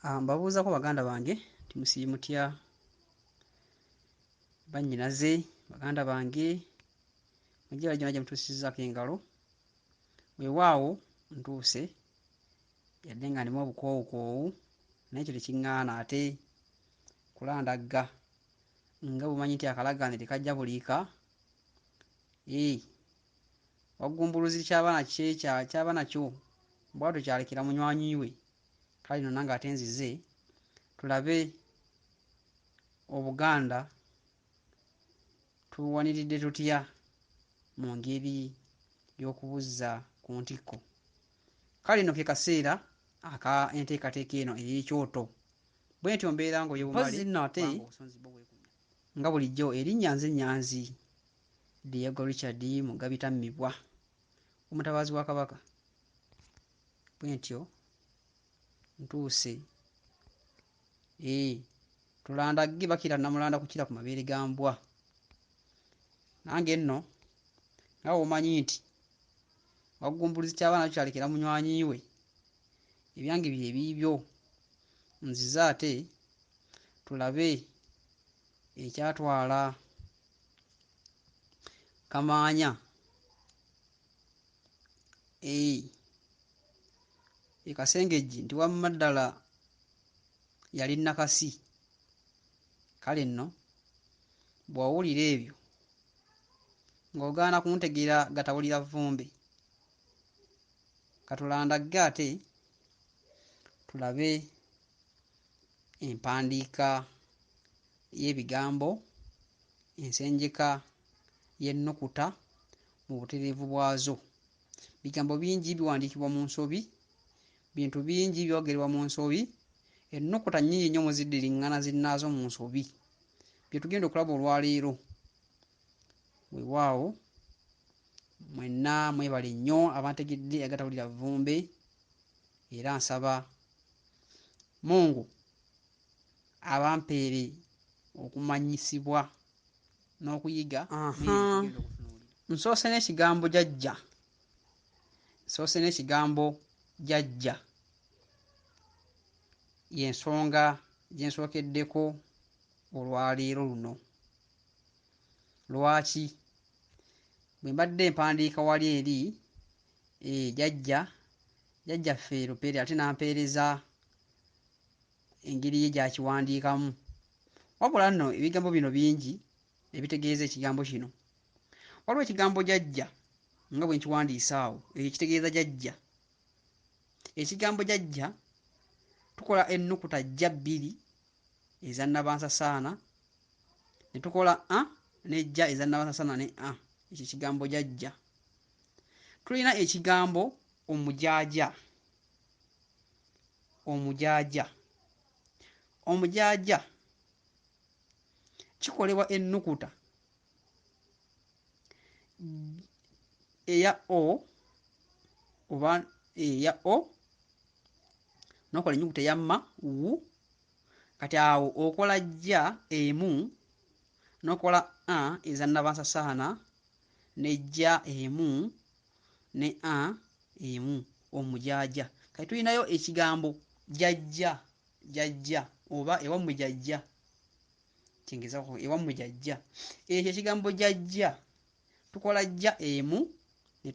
Mbabuuzako baganda bange nti musiiye mutya bannyinaze baganda bange mujje bajja gye mutuusizzaako engalo weewaawo ntuuse yadde nga ndimu obukoowukoowu naye ekyo tekiŋŋaana ate kulandagga nga bumanyi nti akalagaane tekajja buliika waggumburuzi kyaba nakyo bw'atyo kyalekera munywanyi we kale nno nange ate nzize tulabe Obuganda tubuwaniridde tutya mu ngeri y'okubuzza ku ntikko. Kale nno ke kaseera aka enteekateeka eno ey'ekyoto bwe ntyo mbeera ng'oyebumale nno ate nga bulijjo erinnya nze Nyanzi Diego Richard Mugabitammibwa omutabaazi wa Kabaka bwe ntyo ntuuse tulandagge bakira Nnamulanda kukira ku mabeere ga mbwa nange nno nga bw'omanyi nti waggumbulizi kyaba nakyo kyalekera munywanyi we ebyange bye biibyo nzize ate tulabe ekyatwala Kamaanya Kasengejje nti wamma ddala yali nakasi. Kale nno bw'owulira ebyo ng'ogaana kuntegeera gatawulira vvumbe katulandagge ate tulabe empandiika y'ebigambo ensenjeka y'ennukuta mu butereevu bwazo. Bigambo bingi biwandiikibwa mu nsobi, bintu bingi byogerwa mu nsobi, ennukuta nnyingi nnyo mu ziddiriŋŋana zinnaazo mu nsobi bye tugenda okulaba olwaleero. Weewaawo mwenna mwebale nnyo abantegedde agatawulira vvumbe era nsaba Mungu abampeere okumanyisibwa n'okuyiga nsoose n'ekigambo jjajja jjajja y'ensonga gye nsookeddeko olwaleero luno. Lwaki? Bwe mbadde empandiika wali eri jjajjaffe Lupere ate n'ampeereza engeri ye gy'akiwandiikamu. Wabula nno ebigambo bino bingi ebitegeeza ekigambo kino. Waliwo ekigambo jjajja nga bwe nkiwandiise awo ekyo kitegeeza jjajja. Ekigambo jjajja tukola ennukuta jja bbiri eza nnabansasaana ne tukola n'ejja eza nnabansasaana ne ekyo kigambo jjajja. Tulina ekigambo omujaaja. Omujaaja kikolebwa ennukuta eya o oba eya o n'okola ennyukuta eya ma wu kati awo okola jja emu n'okola eza nnabansasaana n'ejja emu ne emu omujaaja. Kati tulinayo ekigambo jjajja oba ewammwe jjajja kyengezaako ewammwe jjajja. Ekyo ekigambo jjajja tukola jja emu ne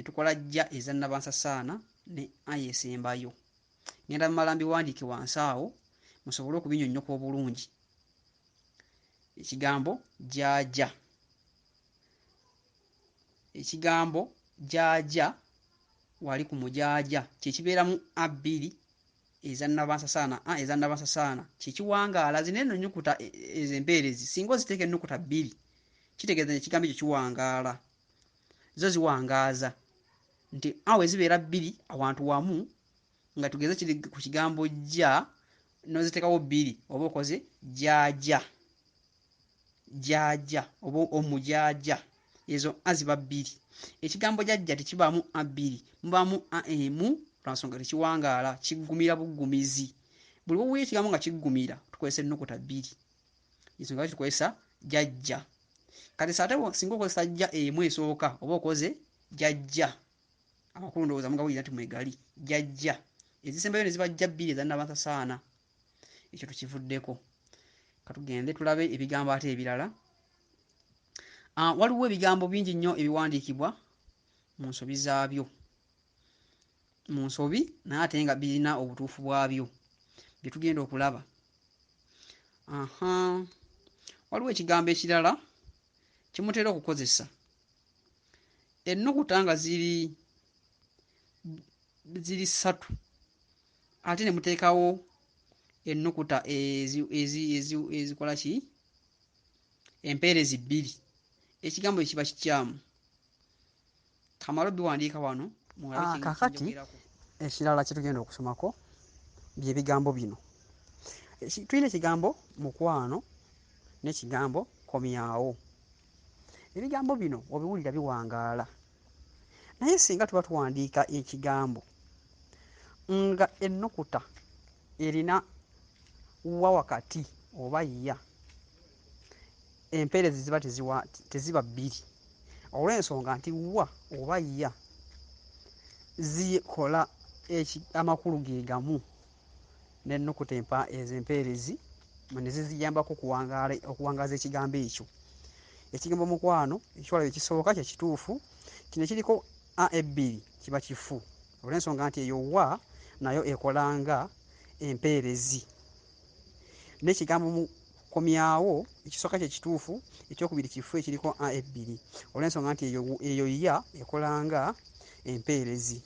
tukola jja eza nnabansasaana ne yeesembayo. Ngenda mmala mbiwandiike wansi awo musobole okubinnyonnyoka obulungi. Ekigambo jjajja. Ekigambo jjajja wali ku mujaaja kye kibeeramu bbiri eza nnabansasaana kye kiwangaala. Zino eno ennyukuta ez'empeerezi singa oziteeka ennukuta bbiri kitegeeza nti ekigambo ekyo kiwangaala. Zo ziwangaaza nti we zibeera bbiri awantu wamu nga tugeze kiri ku kigambo jja n'oziteekawo bbiri oba okoze jjajja oba omujaaja. Ezo ziba bbiri. Ekigambo jjajja tekibaamu bbiri mubaamu emu lwa nsonga tekiwangaala kiggumira buggumizi. Buli bw'owulira ekigambo nga kiggumira tukozesa ennukuta bbiri. Ensonga lwaki tukozesa jjajja. Kati ate singa okozesa jja emu esooka oba okoze jjajja amakulu ndowooza mugawulira nti mwegali jjajja ezisembayo ne zibajja bbiri ezannaba nsasaana. Ekyo tukivuddeko. Katugende tulabe ebigambo ate ebirala. Waliwo ebigambo bingi nnyo ebiwandiikibwa mu nsobi zaabyo, mu nsobi naye ate nga birina obutuufu bwabyo bye tugenda okulaba. Waliwo ekigambo ekirala kye mutera okukozesa, ennukuta nga ziri ssatu ate ne muteekawo ennukuta ezikola ki, empeerezi bbiri, ekigambo ekyo kiba kikyamu. Kamala biwandiika wano mulabe kaakati ekirala kye tugenda okusomako by'ebigambo bino. Tulina ekigambo mukwano n'ekigambo komyawo. Ebigambo bino obiwulira biwangaala, naye singa tuba tuwandiika ekigambo nga ennukuta erina wa wakati oba ya, empeerezi ziba teziba bbiri, olw'ensonga nti wa oba ya zikola amakulu ge gamu n'ennukuta ez'empeerezi ne ziziyambako okuwangaaza ekigambo ekyo. Ekigambo mukwano ekiwala ekisooka kye kituufu, kino ekiriko a ebbiri kiba kifu, olw'ensonga nti eyo wa nayo ekola nga empeerezi. N'ekigambo komyawo ekisooka kye kituufu, ekyokubiri kifu ekiriko a ebbiri, olw'ensonga nti eyo ya ekola nga empeerezi.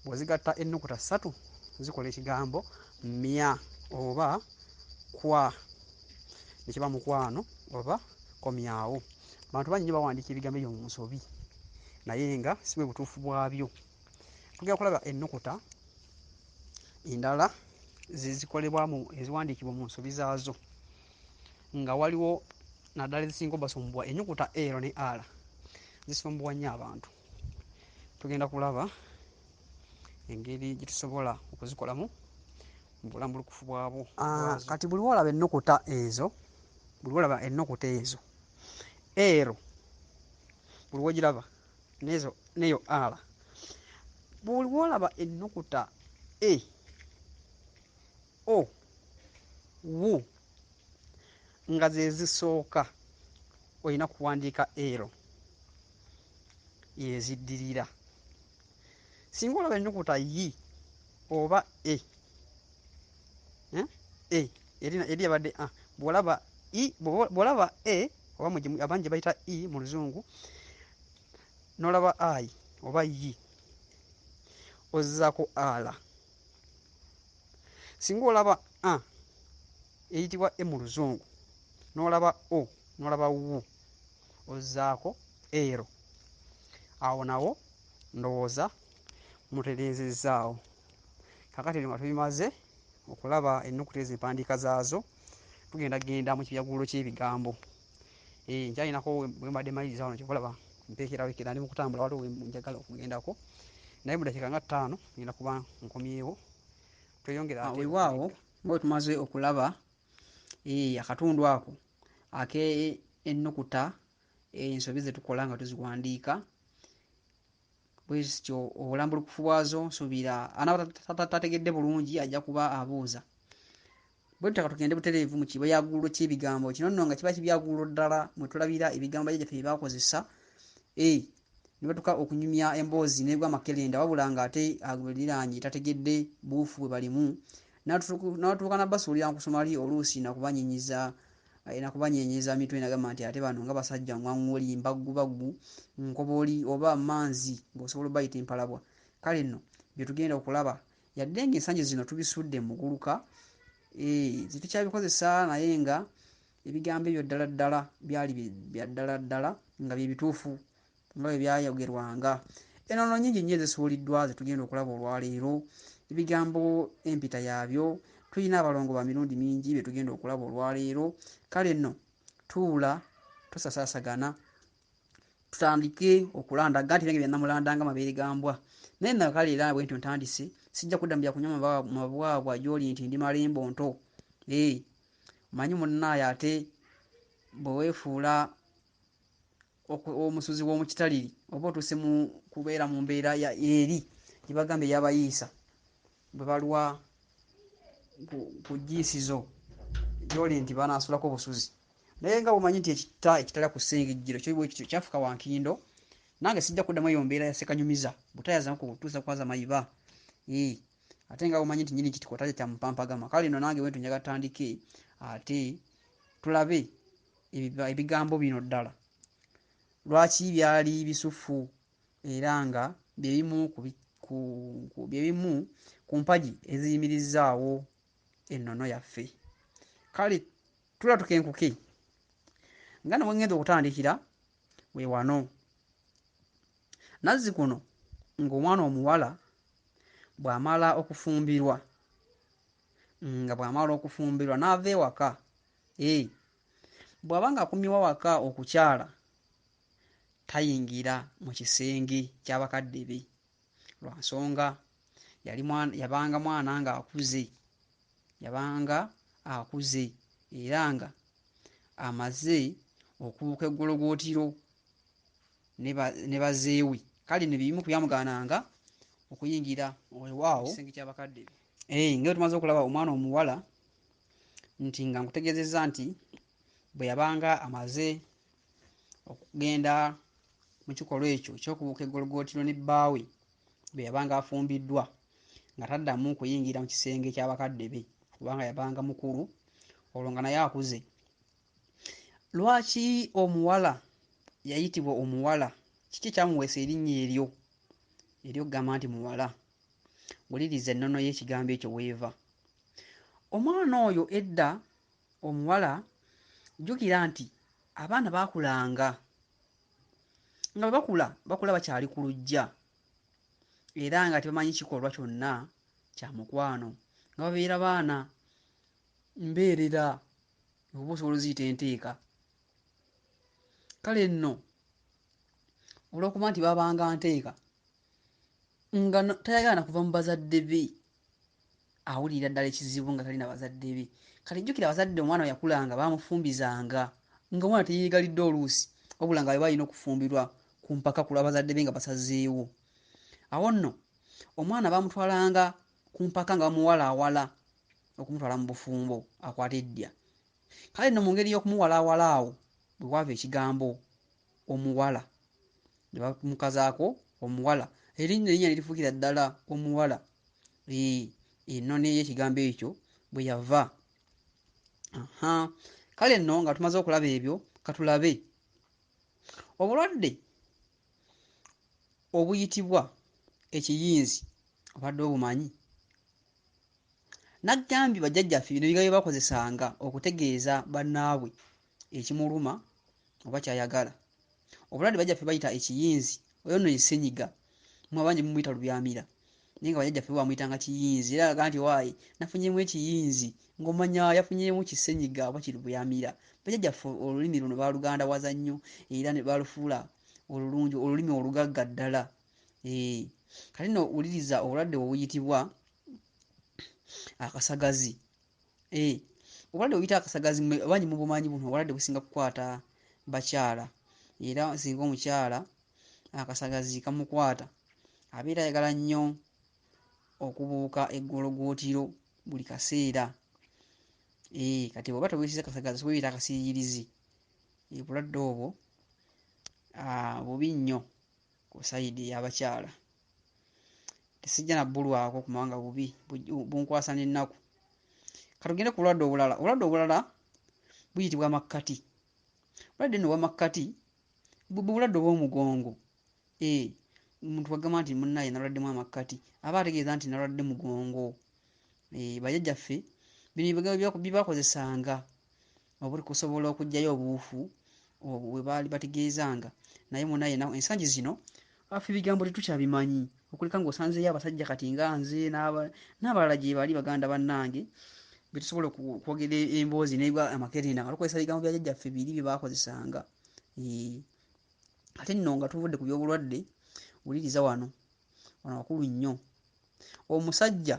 Bw'ozigatta ennukuta ssatu zikola ekigambo mya oba kwa, ne kiba mukwano oba komyawo. Abantu bangi nnyo bawandiika ebigambo ebyo mu nsobi naye nga si bwe butuufu bwabyo. Tugenda kulaba ennukuta endala eziwandiikibwa mu nsobi zaazo, nga waliwo naddala ezisinga obasumbuwa, ennyukuta R ne R zisumbuwa nnyo abantu. Tugenda kulaba engeri gye tusobola okuzikolamu mu bulambulukufu bwazo. Kati buli lw'olaba ennukuta ezo R, buli lw'ogiraba n'eyo R, buli lw'olaba ennukuta E, O, W nga ze zisooka, olina kuwandiika R yeziddirira. Singa olaba ennukuta Y oba E, eri yabadde A, bw'olaba E oba abangi gye bayita I mu Luzungu, n'olaba I oba Y ozzaako R. Singa olaba A eyitibwa E mu Luzungu, n'olaba O n'olaba W ozzaako R. Awo nawo ndowooza mutereezezzaawo. Kaakati nga tubimaze okulaba ennukuta ezo empandiika zaazo, tugenda genda mu kibyaguliro ky'ebigambo. Nkyalinako bwe mbadde maliriza wano kyobalaba mpeekerawekera, ndi mu kutambula waliwo we njagala okugendako, naye mu ddakiika nga 5 ngenda kuba nkomyewo. Tweyongera ate weewaawo nga bwe tumaze okulaba akatundu ako ak'ennukuta ensobi ze tukola nga tuziwandiika, bwe zityo obulambulukufu bwazo nsuubira anaaba tategedde bulungi ajja kuba abuuza. Bwe tutyo tugende butereevu mu kibyaguliro ky'ebigambo. Kino nno nga kiba kibyaguliro ddala mwe tulabira ebigambo bajjajjaffe bye baakozesa ne batuuka okunyumya emboozi n'egwa amakerenda, wabula ng'ate aguliraanye tategedde buufu bwe balimu, n'atuuka n'abbasuulira nkusumali oluusi nakubanyenyeeza mitwe n'agamba nti ate bano nga basajja ŋŋwaŋŋoli, mbaggubaggu, nkobooli oba manzi ng'osobola obbayita empalabwa. Kale nno bye tugenda okulaba, yadde ng'ensangi zino tubisudde mu muguluka, tetukyabikozesa naye nga ebigambo ebyo ddala ddala byali bya ddala ddala nga bye bituufu nga bwe byayogerwanga. Ennono nnyingi nnyo ezisuuliddwa ze tugenda okulaba olwaleero, ebigambo empita yaabyo tulina abalongo ba mirundi mingi be tugenda okulaba olwaleero. Kale nno tuula tosasaasagana, tutandike okulandaga nti ebyange bya namulandanga mabeere ga mbwa. Naye nno kale era bwe ntyo ntandise, sijja kudda mu bya kunywa mabwabwa gy'oli nti ndi malembo nto. Omanyi munnaaye ate bwe weefuula omusuzi w'omu kitaliri oba otuuse mu kubeera mu mbeera eri gye bagamba ey'abayiisa, bwe balwa ku jjiisizo gy'oli nti banaasulako busuzi. Naye nga bw'omanyi nti ekitala ku ssengejjero kyo bwe kityo kyafuka wankindo, nange sijja kuddamu eyo mbeera ya ssekanyumiza butayaza kutuusa kwaza mayiba. Ate nga bw'omanyi nti nnyini kitiko tajja kya mupampagama. Kale nno nange bwe tunyaga tutandike ate tulabe ebigambo bino ddala lwaki byali bisufu era nga bye bimu ku mpagi eziyimirizzaawo ennono yaffe. Kale tula tukenkuke nga ne bwe ŋŋenza okutandikira we wano. Nazzikuno ng'omwana omuwala bw'amala okufumbirwa n'ava ewaka, bw'aba ng'akumibwa waka okukyala tayingira mu kisenge ky'abakadde be lwa nsonga yabanga mwana ng'akuze era nga amaze okubuuka eggologootiro ne bazeewe. Kale ne bimu ku byamugaananga okuyingira weewaawo kisenge ky'abakadde be. Nga bwe tumaze okulaba omwana omuwala nti nga nkutegeezezza nti bwe yabanga amaze okugenda mu kikolwa ekyo eky'okubuuka eggologootiro ne bbaawe bwe yabanga afumbiddwa nga taddamu kuyingira mu kisenge ky'abakadde be kubanga yabanga mukulu, olwo nga naye akuze. Lwaki omuwala yayitibwa omuwala? Kiki ekyamuweesa erinnya eryo ery'okugamba nti muwala? Wuliriza ennono y'ekigambo ekyo w'eva. Omwana oyo edda omuwala, jjukira nti abaana baakulanga nga bwe bakula bakyali ku luggya era nga tebamanyi kikolwa kyonna kya mukwano, nga babeera baana mbeerera oba osobola oziyita enteeka. Kale nno olw'okuba nti babanga nteeka nga tayagala na kuva mu bazadde be, awulira ddala ekizibu nga talina bazadde be. Kale jjukira abazadde omwana bwe yakulanga baamufumbizanga nga omwana teyeegalidde oluusi wabula nga baba alina okufumbirwa ku mpaka ku lw'abazadde be nga basazeewo. Awo nno omwana baamutwalanga ku mpaka nga bamuwalaawala okumutwala mu bufumbo akwate eddya. Kale nno mu ngeri y'okumuwalaawala awo bwe wava ekigambo omuwala ne bamukazaako omuwala, erinnya ne lifuukira ddala omuwala. Ennono y'ekigambo ekyo bwe yava. Kale nno nga tumaze okulaba ebyo, ka tulabe obulwadde obuyitibwa ekiyinzi. Obadde obumanyi? Nagambye bajjajjaffe bino ebigambo bye bakozesanga okutegeeza bannaabwe ekimuluma oba ky'ayagala. Obulwadde bajjaffe bayita ekiyinzi, oyo nno ye ssenyiga, mmwe abangi mumuyita lubyamira naye nga bajjajjaffe bo bamuyitanga kiyinzi. Era alaga nti waayi nafunyemu ekiyinzi, ng'omanya yafunyemu kissenyiga oba kirubyamira. Bajjajjaffe olulimi luno baalugandawaza nnyo era ne balufuula olulungi, olulimi olugagga ddala. Kale nno wuliriza obulwadde obuyitibwa akasagazi. Obulwadde buyitibwa akasagazi abangi mubumanyi buno obulwadde businga kukwata bakyala era singa omukyala akasagazi kamukwata abeera ayagala nnyo okubuuka eggologootiro buli kaseera. Kati bw'oba tobuyisizza kasagazi buyita akasiiyirizi. Obulwadde obwo bubi nnyo ku sayidi ey'abakyala. Tesijja na bbulwako kubanga bubi bunkwasa n'ennaku. Ka tugende ku bulwadde obulala. Obulwadde obulala buyitibwa makkati. Obulwadde nno obwa makkati bulwadde obw'omugongo. Omuntu bw'agamba nti munnaaye nalwaddemu amakkati aba ategeeza nti nalwadde mugongo. Bajjajjaffe bino ebigambo bye baakozesanga okusobola okuggyayo obuufu bwe baali bategeezanga. Naye munnaaye ensangi zino ffe ebigambo tetukyabimanyi okuleka ng'osanzeeyo abasajja kati nga nze n'abalala gye bali baganda bannange be tusobola okwogera emboozi n'ebwa amakerenda nga tukozesa ebigambo bya jjajjaffe biri bye baakozesanga. Ate nno nga tuvudde ku by'obulwadde, wuliriza wano wakulu nnyo. Omusajja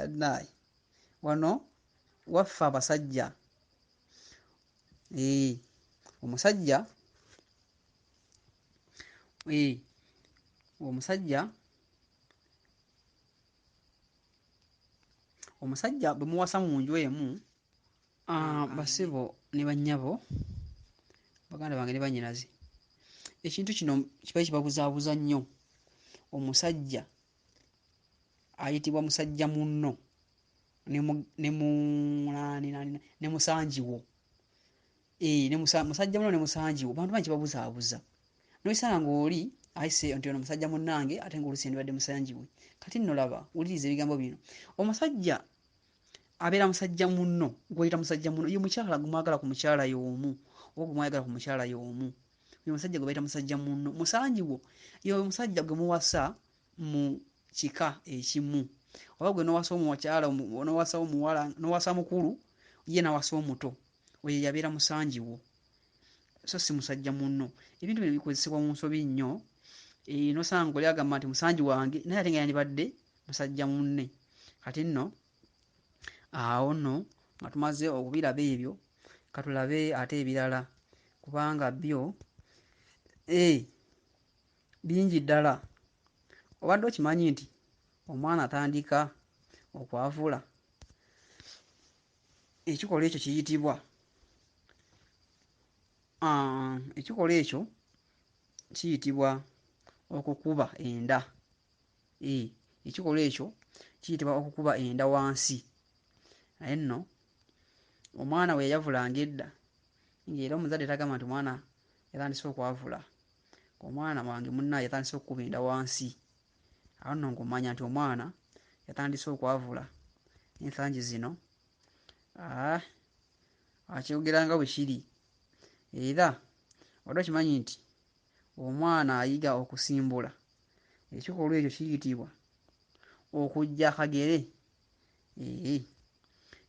naye wano waffe abasajja, omusajja omusajja bwe muwasa mu nju emu, basibo ne bannyabo, baganda bange ne bannyinaze, ekintu kino kiba kibabuzaabuza nnyo. Omusajja ayitibwa musajja munno ne musanjiwo. Musajja munno ne musanjiwo bantu bangi kibabuzaabuza. N'osanga ng'oli ayise nti ono musajja munnange ate ng'oluusi ndibadde musanjiwe. Kati nno laba, wuliriza ebigambo bino. Omusajja abeera musajja munno, gw'oyita musajja munno, ye mukyala gumwagala ku mukyala y'omu oba gumwagala ku mukyala y'omu. Ye musajja gwe bayita musajja munno. Musanjiwo ye omusajja gwe muwasa mu kika ekimu. Oba gwe n'owasa omukyala, n'owasa omuwala, n'owasa mukulu, ye n'awasa omuto. Oyo yabeera musanjiwo. So si musajja munno. Ebintu bino bikozesebwa mu nsobi nnyo. N'osanga oli agamba nti musanji wange naye ate nga yandibadde musajja munne. Kati nno awo nno nga tumaze okubiraba ebyo, ka tulabe ate ebirala kubanga byo bingi ddala. Obadde okimanyi nti omwana atandika okwavula, ekikolwa ekyo kiyitibwa ekikolwa ekyo kiyitibwa okukuba enda. Ekikolwa ekyo kiyitibwa okukuba enda wansi. Naye nno omwana bwe yayavulanga edda, ng'era omuzadde tagamba nti omwana yatandise okwavula, omwana wange munnaaye yatandise okukuba enda wansi. Awo nno ng'omanya nti omwana yatandise okwavula. Ensangi zino akyogera nga bwe kiri. Era obadde okimanyi nti omwana ayiga okusimbula, ekikolwa ekyo kiyitibwa okujja akagere.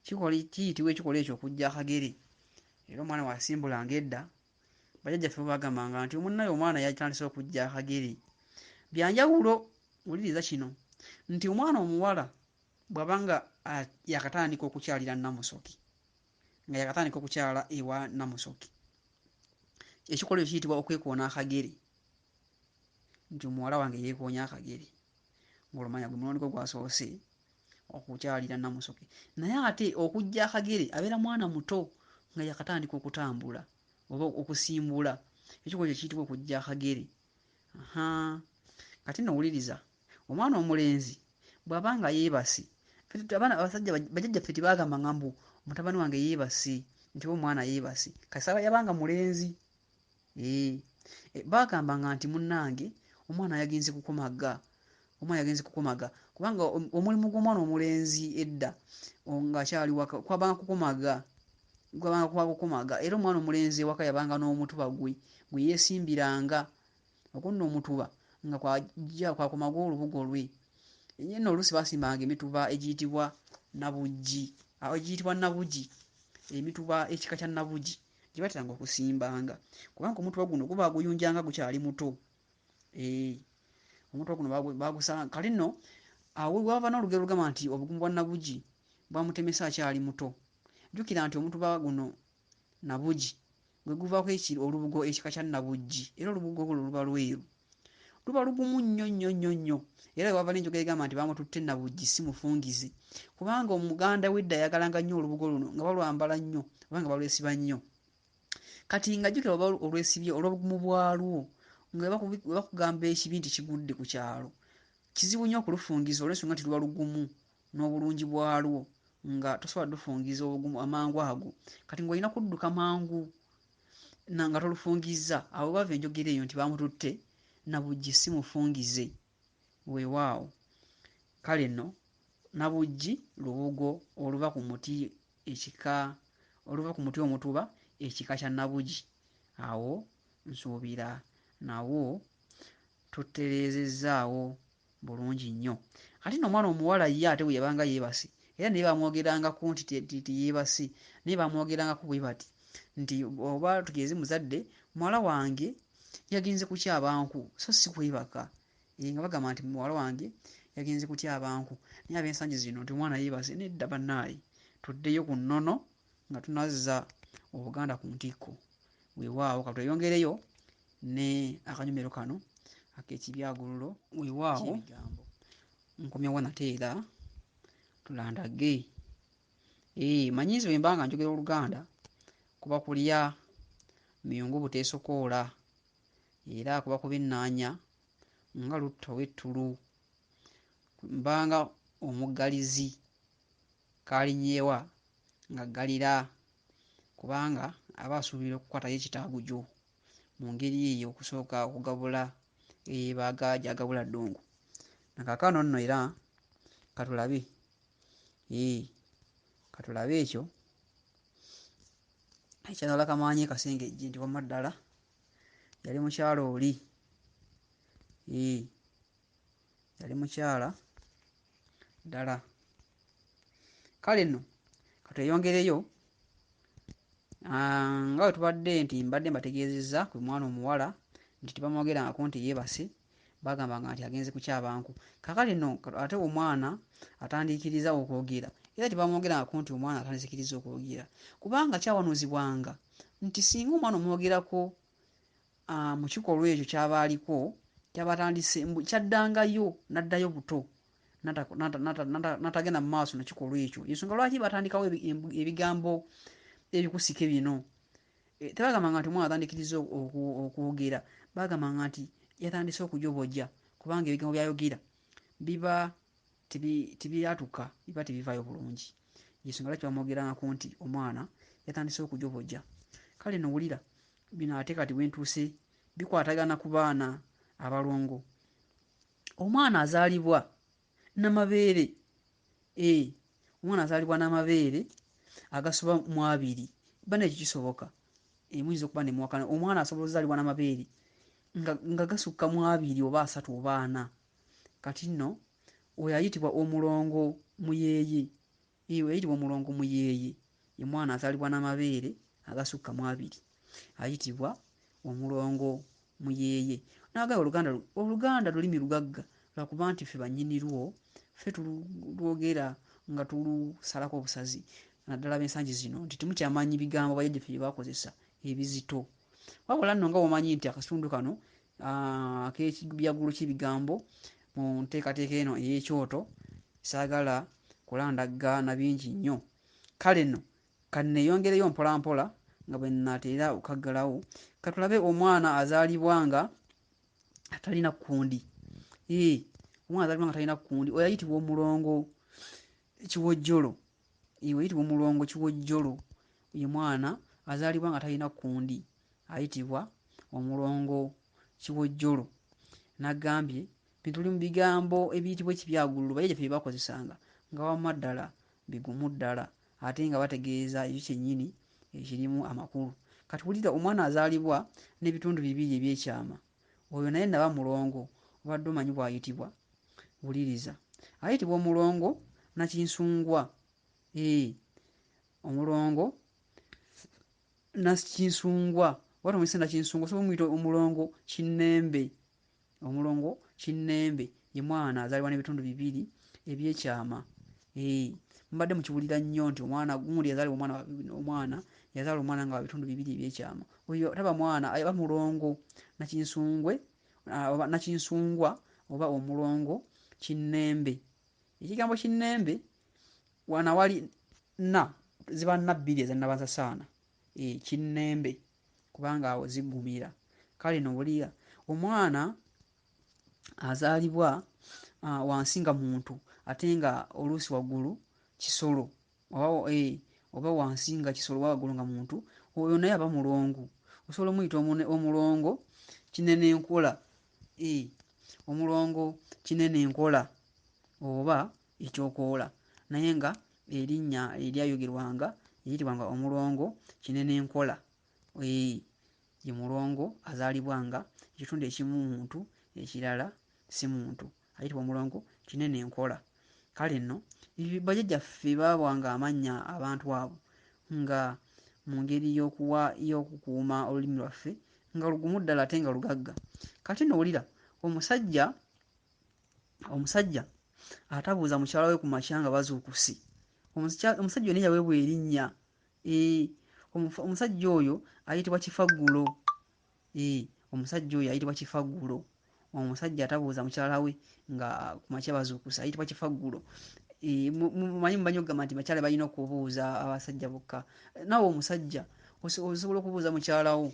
Kiyitibwa ekikolwa ekyo okujja akagere. Era omwana bw'asimbulanga edda, bajjajjaffe bo baagambanga nti munnaye omwana yatandise okujja akagere. Bya njawulo, wuliriza kino, nti omwana omuwala bw'aba nga yaakatandika okukyalira nnamusoki, nga yaakatandika okukyala ewa nnamusoki, ekikolwa ekyo kiyitibwa okwekoona akagere. Nti omuwala wange yeekoonya akagere, ng'olumanya gwe mulundi gwe gwasoose okukyalira nnamusoki. Naye ate okujja akagere abeera mwana muto nga yaakatandika okutambula oba okusimbula. Ekikolwa ekyo kiyitibwa okujja akagere. Kati nno wuliriza, omwana omulenzi bw'aba nga yeebase, abaana abasajja bajjajjaffe tebaagambanga mbu mutabani wange yeebase, nti oba omwana yeebase kasita yabanga mulenzi. Baagambanga nti munnange omwana yagenze kukomaga, omwana yagenze kukomaga, kubanga omulimu gw'omwana omulenzi edda ng'akyali waka kwabanga kukomaga, era omwana omulenzi ewaka yabanga n'omutuba gwe yeesimbiranga. Ogwo nno omutuba nga kwakomaga olubugo lwe. Ye nno oluusi baasimbanga emituba egiyitibwa nnabugi, emituba ekika kya nnabugi gye bateranga okusimbanga, kubanga omutuba guno guba guyunjanga gukyali muto. Omutuba guno baagusanga. Kati nno awo waba n'olugero olugamba nti obugumu bwa nnabugi bwamutemesa akyali muto. Jjukira nti omutuba guno nnabugi gwe guvaako olubugo ekika kya nnabugi, era olubugo olwo luba lweru, luba lugumu nnyo nnyo nnyo nnyo. Era wava n'enjogera egamba nti baamututte nnabugi si mufungize, kubanga Omuganda w'edda yayagalanga nnyo olubugo luno nga balwambala nnyo oba nga balwesiba nnyo. Kati nga jjukira oba olwesibye olw'obugumu bwalwo, nga bakugamba ekibi nti kigudde ku kyalo, kizibu nnyo okulufungiza olw'ensonga nti luba lugumu n'obulungi bwalwo, nga tosobola ddufungiza obugumu amangu ago. Kati ng'olina kudduka mangu nga tolufungizza. Awo bava enjogera eyo nti baamututte nnabugi si mufungize. Weewaawo. Kale nno nnabugi lubugo oluva ku muti omutuba ekika kya nnabugi. Awo nsuubira nawo tutereezezzaawo bulungi nnyo. Kati nno omwana omuwala ye ate bwe yabanga yeebase, era naye baamwogerangako nti yeebase, naye baamwogerangako bwe bati nti oba tugeze muzadde, muwala wange yagenze kutyaba nku so si kwebaka. Nga bagamba nti muwala wange yagenze kutyaba nku. Naye ab'ensangi zino nti omwana yeebase, nedda bannaaye, tuddeyo ku nnono nga tunazza Obuganda ku ntikko. Weewaawo ka tweyongereyo ne akanyomero kano ak'ekibyagululo. Weewaawo nkomyewo nate era tulandage. Manyiizi bwe mba nga njogera Oluganda kuba kulya miyungu buteesokoola era kuba kubinnaanya nga lutta ow'ettulu. Mbanga omuggalizi kaalinnyeewa ng'aggalira kubanga aba asuubira okukwatayo ekitaago gyo mu ngeri eyo okusooka okugabula eyeebaaga gy'agabula ddungu. Na kaakano nno era katulabe katulabe ekyo ekyalala kamaanyi kasengejje nti wamma ddala yali mukyala oli yali mukyala ddala. Kale nno katweyongereyo nga bwe tubadde nti mbadde mbategeezezza ku mwana omuwala nti tebamwogerangako nti yeebase, baagambanga nti agenze kukyaba nku. Kaakale nno ate omwana atandiikiriza okwogera era tebamwogerangako nti omwana atandiikiriza okwogera kubanga kyawanuuzibwanga nti singa omwana omwogerako mu kikolwa ekyo ky'aba aliko ky'aba atandise kyaddangayo n'addayo buto n'atagenda mu maaso nekikolwa ekyo. Ensonga lwaki batandikawo ebigambo ebikusike bino. Tebagambanga nti omwana atandikiriza okwogera, baagambanga nti yatandise okujobojja kubanga ebigambo by'ayogera biba tebyatuka, biba tebivaayo bulungi. Y'ensonga lwaki bamwogerangako nti omwana yatandise okujobojja. Kale nno wulira bino ate kati we ntuuse bikwatagana ku baana abalongo. Omwana azaalibwa n'amabeere, omwana azaalibwa n'amabeere agasoba mu 2. Bane ekyo kisoboka? Muyinza okuba ne muwakana. Omwana asobola ozaalibwa n'amabeere nga gasukka mu 2 oba 3 oba 4. Kati nno oyo ayitibwa omulongo muyeeye. Oyo ayitibwa omulongo muyeeye. Ye mwana azaalibwa n'amabeere agasukka mu 2 ayitibwa omulongo muyeeye. N'agamba Oluganda lulimi lugagga lwakuba nti ffe bannyinirwo, ffe tulwogera nga tulusalako obusazi. Naddala b'ensangi zino nti temukyamanyi bigambo bajjajjaffe bye baakozesa ebizito. Wabula nno nga bw'omanyi nti akakitundu kano ak'ekibyaggulu ky'ebigambo mu nteekateeka eno ey'ekyoto saagala kulandagga na bingi nnyo. Kale nno kanneeyongereyo mpola mpola nga bwe nnaatera okukaggalawo. Katulabe omwana azaalibwa nga atalina kkundi. Omwana azaalibwa nga talina kkundi oyo ayitibwa omulongo kiwojjolo. Ayitibwa omulongo kiwojjolo. Ye mwana azaalibwa nga talina kkundi ayitibwa omulongo kiwojjolo. Naggambye tuli mu bigambo ebiyitibwa ekibyaggululu bajjajjaffe bye baakozesanga nga wamma ddala bigumu ddala ate nga bategeeza ekyo kyennyini ekirimu amakulu. Kati wulira omwana azaalibwa n'ebitundu 2 ebyekyama. Oyo naye naba mulongo obadde omanyi bw'ayitibwa? Wuliriza, ayitibwa omulongo nakinsungwa. Omulongo nakinsungwa oba tomuyise nakinsungwa osobola omuyita omulongo kinnembe. Omulongo kinnembe ye mwana azaalibwa n'ebitundu 2 ebyekyama. Mbadde mukiwulira nnyo nti omwana gundi yazaala omwana nga wa bitundu 2 ebyekyama. Oyo taba mwana, aba mulongo nakinsungwe oba nakinsungwa oba omulongo kinnembe. Ekigambo kinnembe wano awali nna ziba nna 2 ezannabasaasaana. Kinnembe kubanga awo ziggumira. Kale nno wulira omwana azaalibwa wansi nga muntu ate nga oluusi waggulu kisolo oba wansi nga kisolo oba waggulu nga muntu, oyo naye aba mulongo. Osobola omuyita omulongo kinenenkola. Omulongo kinenenkola oba ekyokoola naye nga erinnya eryayogerwanga eyitibwanga omulongo kinenenkola. Ye mulongo azaalibwa nga ekitundu ekimu muntu ekirala si muntu, ayitibwa omulongo kinenenkola. Kale nno bajjajjaffe baawanga amannya abantu abo nga mu ngeri y'okukuuma olulimi lwaffe nga lugumu ddala ate nga lugagga. Kati nno wulira omusajja atabuuza mukyala we ku makya nga bazuukuse. Omusajja oyo naye yaweebwa erinnya. Omusajja oyo ayitibwa Kifaggulo. Omusajja oyo ayitibwa Kifaggulo. omusajja atabuuza mukyala we nga ku makya bazuukusa ayitibwa kifaggulo. Mumanyi okugamba nti bakyala balina okubuuza abasajja bokka. Naawe omusajja osobola okubuuza mukyala wo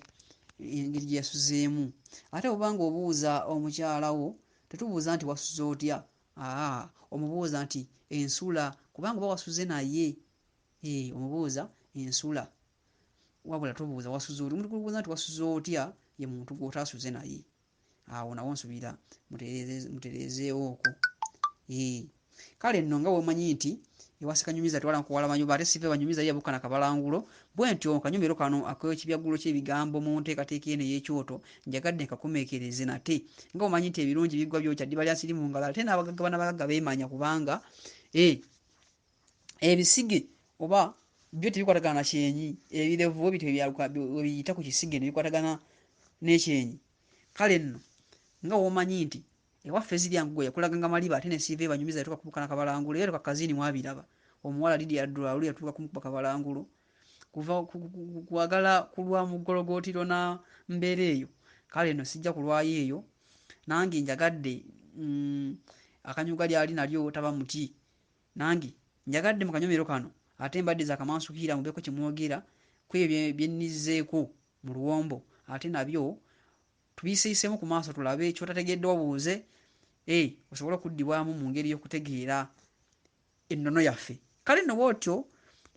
engeri gye yasuzeemu. Ate obanga obuuza omukyala wo tetubuuza nti wasuze otya, omubuuza nti ensula, kubanga oba wasuze naye. Omubuuza ensula, wabula tobuuza wasuze otya. Omuntu gwobuuza nti wasuze otya ye muntu gw'otaasuze naye. Awo nawo nsuubira mutereezeewoko. Kale nno nga bw'omanyi nti ewase Kanyumiza tewala nkuwala Manyuba ate Sive Banyumiza ye yabuuka na Kabalangulo, bwe ntyo Kanyumiro kano ak'ekibyaggullo ky'ebigambo mu nteekateeka eno ey'ekyoto njagadde nkakomeekereze nate. Nga omanyi nti ebirungi biggwa byokya ddiba lya nsiri mu ngalo, ate n'abagagga n'abagagga beemanya kubanga ebisige oba byo tebikwatagana na kyenyi, ebirevu bwe biyita ku kisige ne bikwatagana n'ekyenyi. Kale nno nga bw'omanyi nti ewaffe zirya Ngugo yakulaganga Maliba ate ne Sive Banyumiza yatuuka kubuuka na Kabalangulo, era tuka Kazini mwabiraba. Omuwala Lydia Dulalu yatuuka kumukuba Kabalangulo. Kuva kwagala kulwa mu Gologotiro na mbeera eyo. Kale nno sijja kulwayo eyo, nange njagadde akanyuga lyali nalyo taba muti. Nange njagadde mu kanyomero kano ate mbaddiza akamansukiira mubeeko kye mwogera ku ebyo bye nnizzeeko mu luwombo, ate nabyo tubiisiiseemu ku maaso tulabe ky'otategedde obuuze, osobole okuddibwamu mu ngeri y'okutegeera ennono yaffe. Kale nno bw'otyo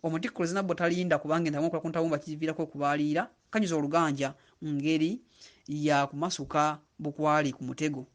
omutikkulo nabwo talinda kubanga endamu okola ku ntabumba kiviirako okubaaliira, kanyuza oluganja ngeri ya kumasuka bukwali ku mutego.